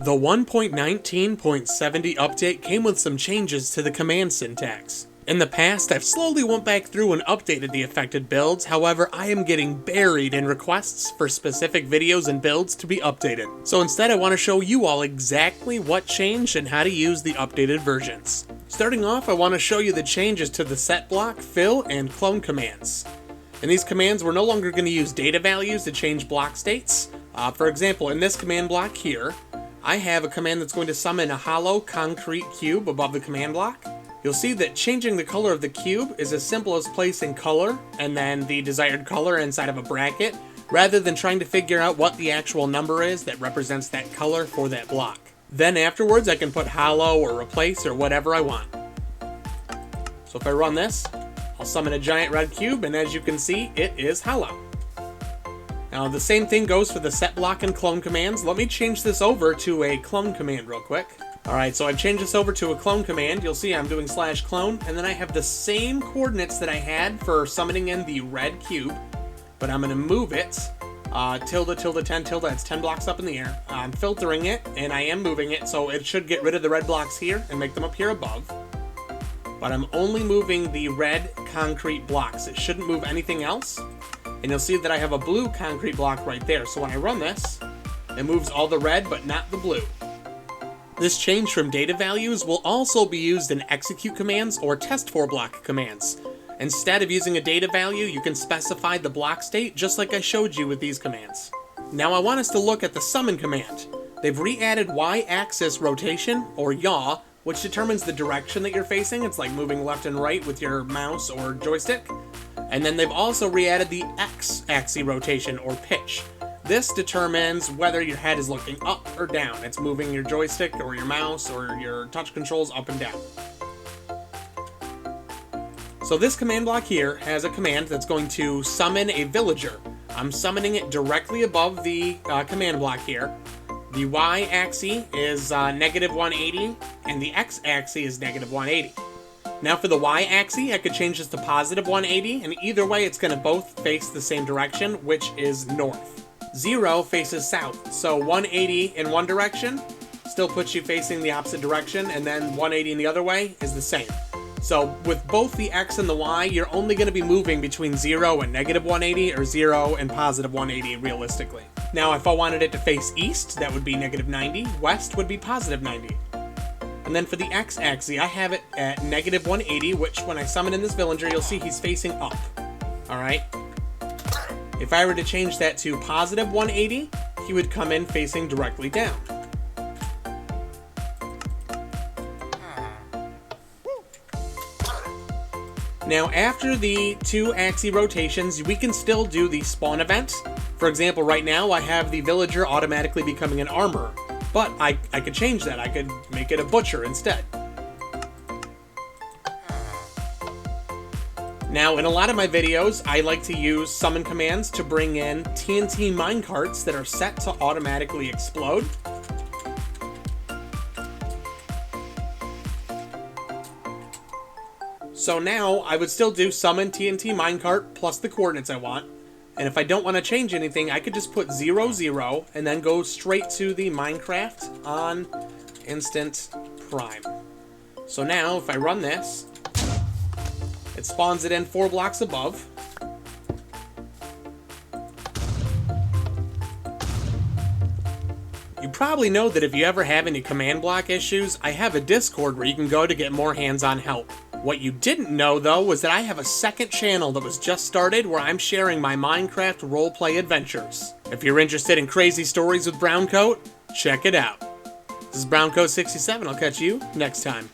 The 1.19.70 update came with some changes to the command syntax. In the past, I've slowly went back through and updated the affected builds, however, I am getting buried in requests for specific videos and builds to be updated. So instead I want to show you all exactly what changed and how to use the updated versions. Starting off, I want to show you the changes to the setblock, fill, and clone commands. In these commands, we're no longer going to use data values to change block states. For example, in this command block here, I have a command that's going to summon a hollow concrete cube above the command block. You'll see that changing the color of the cube is as simple as placing color and then the desired color inside of a bracket, rather than trying to figure out what the actual number is that represents that color for that block. Then afterwards, I can put hollow or replace or whatever I want. So if I run this, I'll summon a giant red cube, and as you can see, it is hollow. Now the same thing goes for the setblock and clone commands. Let me change this over to a clone command real quick. Alright, so I've changed this over to a clone command. You'll see I'm doing /clone, and then I have the same coordinates that I had for summoning in the red cube, but I'm going to move it, tilde, 10, tilde, it's 10 blocks up in the air. I'm filtering it, and I am moving it, so it should get rid of the red blocks here and make them appear above. But I'm only moving the red concrete blocks. It shouldn't move anything else. And you'll see that I have a blue concrete block right there. So when I run this, it moves all the red, but not the blue. This change from data values will also be used in execute commands or test for block commands. Instead of using a data value, you can specify the block state just like I showed you with these commands. Now I want us to look at the summon command. They've re-added y-axis rotation, or yaw, which determines the direction that you're facing. It's like moving left and right with your mouse or joystick. And then they've also re-added the x-axis rotation, or pitch. This determines whether your head is looking up or down. It's moving your joystick or your mouse or your touch controls up and down. So this command block here has a command that's going to summon a villager. I'm summoning it directly above the command block here. The y-axis is -180, and the x-axis is -180. Now for the y-axis, I could change this to +180, and either way it's going to both face the same direction, which is north. 0 faces south, so 180 in one direction still puts you facing the opposite direction, and then 180 in the other way is the same. So with both the x and the y, you're only going to be moving between 0 and -180, or 0 and +180 realistically. Now if I wanted it to face east, that would be -90, west would be +90. And then for the x-axis, I have it at -180, which when I summon in this villager, you'll see he's facing up. Alright? If I were to change that to +180, he would come in facing directly down. Now after the two axis rotations, we can still do the spawn event. For example, right now I have the villager automatically becoming an armorer. But I could change that. I could make it a butcher instead. Now, in a lot of my videos, I like to use summon commands to bring in TNT minecarts that are set to automatically explode. So now, I would still do summon TNT minecart plus the coordinates I want. And if I don't want to change anything, I could just put 0, 0, and then go straight to the Minecraft on Instant Prime. So now, if I run this, it spawns it in 4 blocks above. You probably know that if you ever have any command block issues, I have a Discord where you can go to get more hands-on help. What you didn't know, though, was that I have a second channel that was just started where I'm sharing my Minecraft roleplay adventures. If you're interested in crazy stories with Browncoat, check it out. This is Browncoat67. I'll catch you next time.